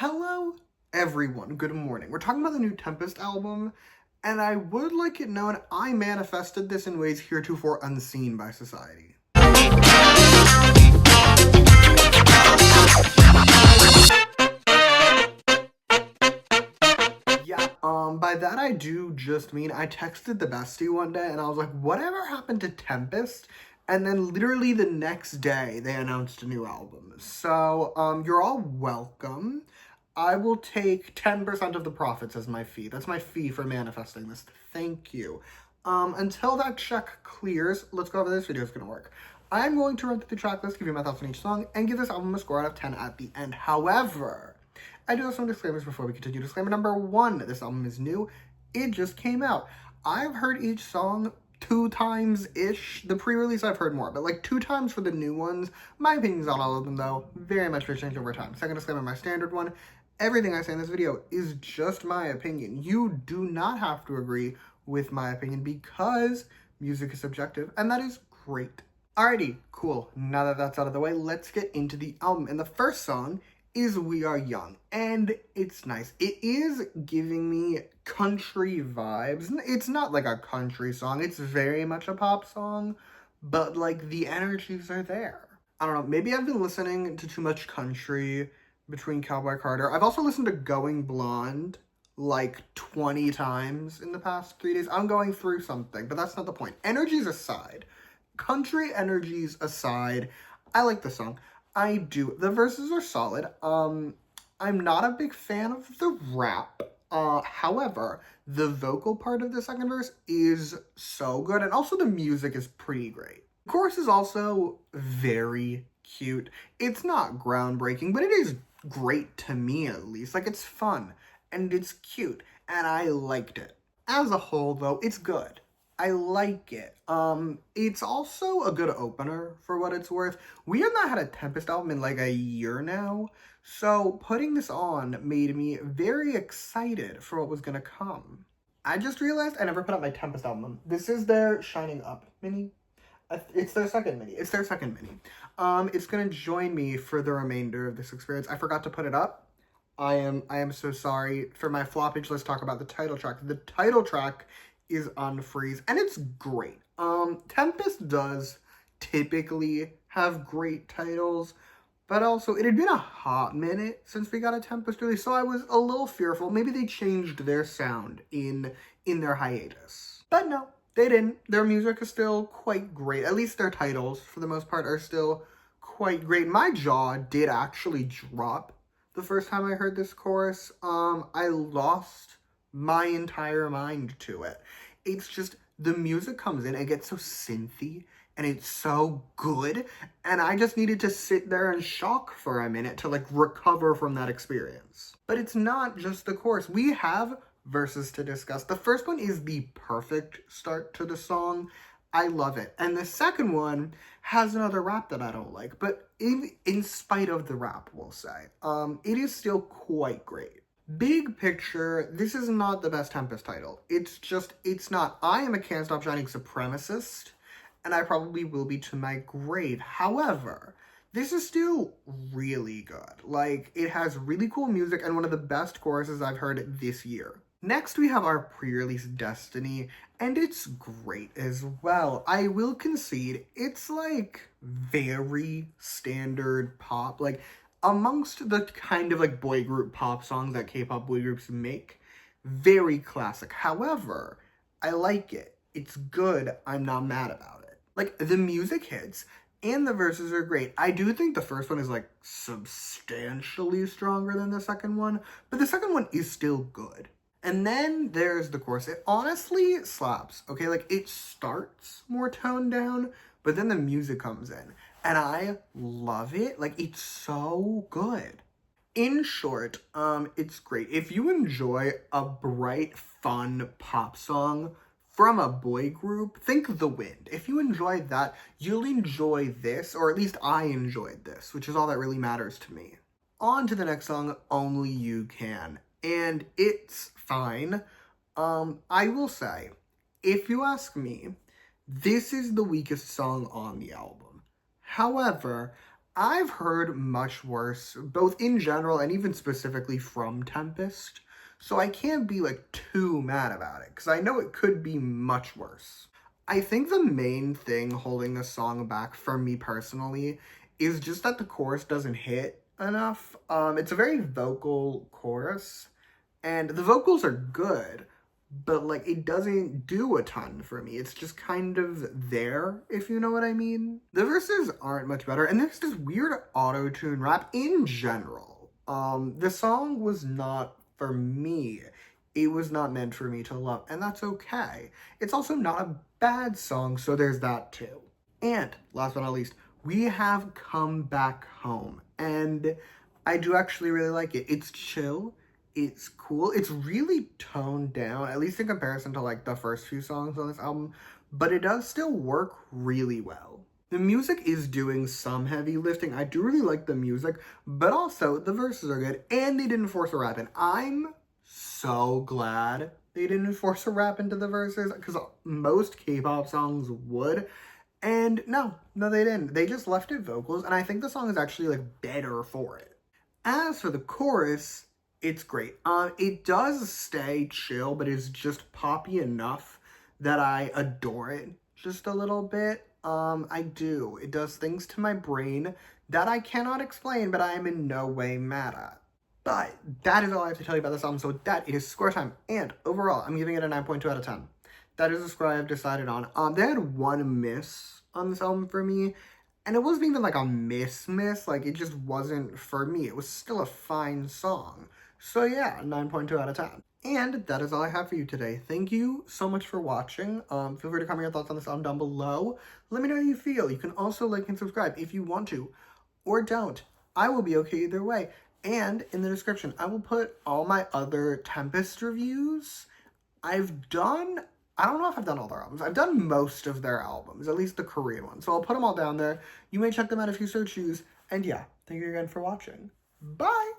Hello, everyone. Good morning. We're talking about the new Tempest album, and I would like it known I manifested this in ways heretofore unseen by society. Yeah, by that I do just mean I texted the bestie one day and I was like, whatever happened to Tempest? And then literally the next day they announced a new album. So, you're all welcome. I will take 10% of the profits as my fee. That's my fee for manifesting this. Thank you. Until that check clears, let's go over this video is gonna work. I'm going to run through the track list, give you my thoughts on each song, and give this album a score out of 10 at the end. However, I do have some disclaimers before we continue. Disclaimer number 1, this album is new. It just came out. I've heard each song 2 times-ish. The pre-release I've heard more, but like 2 times for the new ones. My opinions on all of them though, very much may change over time. Second disclaimer, my standard one. Everything I say in this video is just my opinion. You do not have to agree with my opinion because music is subjective, and that is great. Alrighty, cool. Now that that's out of the way, let's get into the album. And the first song is We Are Young, and it's nice. It is giving me country vibes. It's not like a country song, it's very much a pop song, but like the energies are there. I don't know, maybe I've been listening to too much country between Cowboy Carter. I've also listened to Going Blonde like 20 times in the past 3 days. I'm going through something, but that's not the point. Energies aside, country energies aside, I like the song. I do. The verses are solid. I'm not a big fan of the rap. However, the vocal part of the second verse is so good, and also the music is pretty great. The chorus is also very cute. It's not groundbreaking, but it is great to me at least. Like, it's fun, and it's cute, and I liked it. As a whole, though, it's good. I like it. It's also a good opener for what it's worth. We have not had a Tempest album in like a year now, so putting this on made me very excited for what was gonna come. I just realized I never put up my Tempest album. This is their Shining Up mini. It's their second mini. It's gonna join me for the remainder of this experience. I forgot to put it up. I am so sorry. For my floppage, let's talk about the title track. The title track is Unfreeze, and it's great. Tempest does typically have great titles, but also it had been a hot minute since we got a Tempest release, so I was a little fearful. Maybe they changed their sound in their hiatus. But no, they didn't. Their music is still quite great. At least their titles, for the most part, are still quite great. My jaw did actually drop the first time I heard this chorus. I lost my entire mind to it. It's just, the music comes in, it gets so synthy, and it's so good, and I just needed to sit there in shock for a minute to like recover from that experience. But it's not just the chorus. We have verses to discuss. The first one is the perfect start to the song. I love it. And the second one has another rap that I don't like, but in spite of the rap, we'll say, it is still quite great. Big picture, this is not the best Tempest title. It's not. I am a Can't Stop Shining supremacist, and I probably will be to my grave. However, this is still really good. Like, it has really cool music and one of the best choruses I've heard this year. Next, we have our pre-release Destiny, and it's great as well. I will concede, it's like very standard pop. Like, amongst the kind of like boy group pop songs that K-pop boy groups make, very classic. However, I like it. It's good. I'm not mad about it. Like, the music hits and the verses are great. I do think the first one is like substantially stronger than the second one, but the second one is still good. And then there's the chorus. It honestly slaps, okay? Like, it starts more toned down, but then the music comes in, and I love it. Like, it's so good. In short, it's great. If you enjoy a bright, fun pop song from a boy group, think The Wind. If you enjoy that, you'll enjoy this, or at least I enjoyed this, which is all that really matters to me. On to the next song, Only You Can. And it's fine. I will say, if you ask me, this is the weakest song on the album. However, I've heard much worse, both in general and even specifically from Tempest. So I can't be like too mad about it, because I know it could be much worse. I think the main thing holding this song back for me personally is just that the chorus doesn't hit enough. It's a very vocal chorus, and the vocals are good, but like it doesn't do a ton for me. It's just kind of there, if you know what I mean. The verses aren't much better, and there's this weird auto-tune rap in general. The song was not for me. It was not meant for me to love, and that's okay. It's also not a bad song, so there's that too. And last but not least, we have Come Back Home, and I do actually really like it. It's chill, it's cool, it's really toned down, at least in comparison to like the first few songs on this album, but it does still work really well. The music is doing some heavy lifting. I do really like the music, but also the verses are good, and they didn't force a rap, and I'm so glad they didn't force a rap into the verses, because most K-pop songs would. And no, they didn't. They just left it vocals, and I think the song is actually like better for it. As for the chorus, it's great. It does stay chill, but it's just poppy enough that I adore it just a little bit. I do. It does things to my brain that I cannot explain, but I am in no way mad at. But that is all I have to tell you about this album, so that is score time. And overall, I'm giving it a 9.2 out of 10. That is the score I've decided on. They had one miss on this album for me, and it wasn't even like a miss, like it just wasn't for me. It was still a fine song. So yeah, 9.2 out of 10. And that is all I have for you today. Thank you so much for watching. Feel free to comment your thoughts on this album down below. Let me know how you feel. You can also like and subscribe if you want to, or don't. I will be okay either way. And in the description, I will put all my other Tempest reviews. I don't know if I've done all their albums. I've done most of their albums, at least the Korean ones. So I'll put them all down there. You may check them out if you so choose. And yeah, thank you again for watching. Bye!